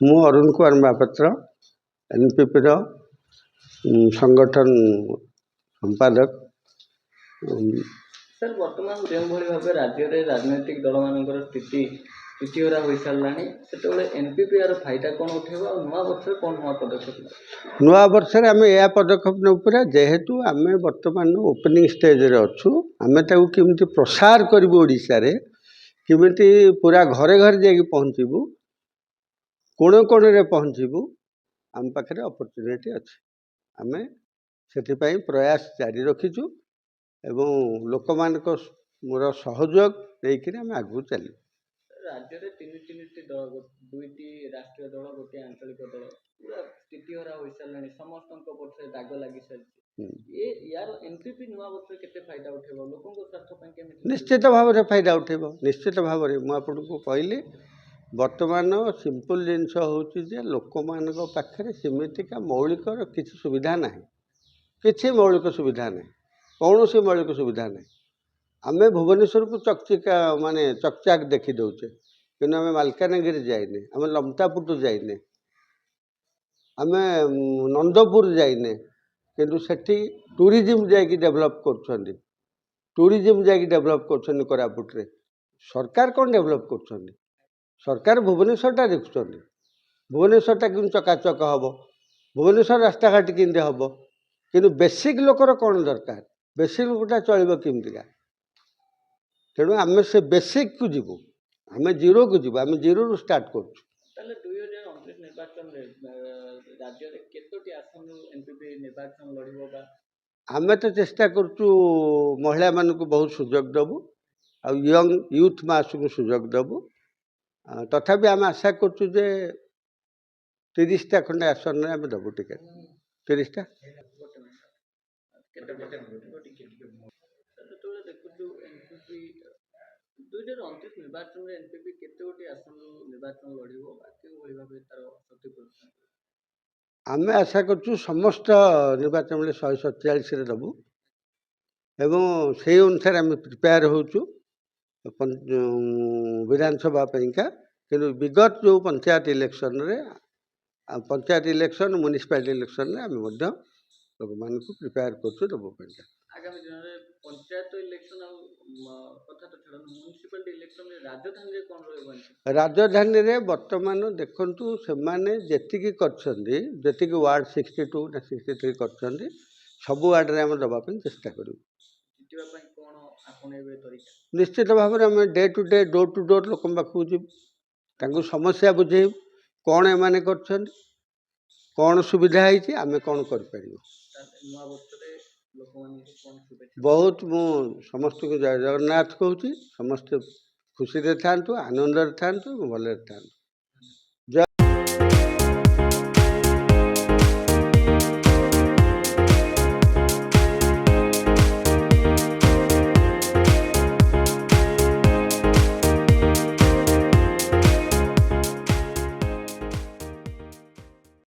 ମୁଁ ଅରୁଣ କୁମାର ମହାପାତ୍ର ଏନପିପିର ସଂଗଠନ ସମ୍ପାଦକ। सर बर्तमान जो भाव राज्य में राजनैतिक दल मान स्थिति चिचिहरा हो सारा से एनपीपी यार फायदा कौन उठे नुआ वर्ष कौन नुआ पदक्षेप नुआ वर्ष आम यह पदक्षेप नौपुरा जेहेतु आम बर्तमान ओपनिंग स्टेज अच्छु आम केमी प्रसार करूँ ओडिशा रे केमी पूरा घरे घरे जाकि पहुँचबू कोण कोण रे पहुँचबू आम पाखे अपॉर्चुनिटी अच्छे आम से प्रयास जारी रखीचु एवं लोक मान सहयोग लेकिन आम आगू चल राज्य में तीन दल दुईटी राष्ट्रीय दल गोटे आंचलिक दल पूरा स्थितिहरा हो सारा समस्त पक्ष दाग लगी सारी यार एनपीपी नुआ वर्ष केते फायदा उठेबो लोकों स्वार्थ निश्चित भाव में फायदा उठेबो निश्चित भाव में मुझे कहली बर्तमान सिंपल जिनस हूँ लोक मान पाखे सेमितिका मौलिक किसी सुविधा ना कि मौलिक सुविधा ना कौन सी मौलिक सुविधा ना आम भुवनेश्वर को चकचिका माने चकचाक देखी दौचे कि आम मालकानगिरी जाइने आम लमतापुर जाइने आम नंदपुर जाइने किंतु सेठी टूरिज्म जाकि डेभलप कर टूरिज्म जाकि डेभलप कर कोरापुट रे सरकार कौन डेभलप कर सरकार भुवनेश्वरटा देखुं भुवनेश्वरटा कि चकाचक हम भुवनेश्वर रास्ता घाट केमती हम कि बेसिक लोकर कौन दरकार बेसिक लोकटा चलो केमतिका तेणु आम से बेसिक को जीवु आम जीरो को जीवु आम जीरो रु स्टार्ट कर आम तो चेष्टा करूँ महिला मान को बहुत सुजोग देवु आ यंग यूथ मास को सुजोग देवु तथापि आम आशा करूँ 30टा खंडे आसन में आम देवु टिकेट 30टा आम आशा करूँ समस्त निर्वाचन में 147 देवु एवं से अनुसार आम प्रिपेयर होचु विधानसभा का कि विगत जो पंचायत इलेक्शन रे पंचायत इलेक्शन म्युनिसिपालिटी इलेक्शन रे आम लोक मान को प्रिपेयर कर देवु आगामी दिन में पंचायत इलेक्शन कथा तो छाड़ म्युनिसिपालिटी इलेक्शन राजधानी रे कौन रही राजधानी रे वर्तमान देखंतु से माने जेतिकी करछंदी जेतिकी वार्ड 62 ना 63 करछंदी सब वार्ड रे हम दबा पे चेष्टा करू जितबा पई कोन आपनेबे तरीका निश्चित भाव में हम day to day door to door लोक पाखु जी तांको समस्या बुझे कौन एमाने करछंदी कौन सुविधा है आम कौन कर बहुत मु समस्त को जय जगन्नाथ कहूँ समस्त खुशी था आनंद था भले था।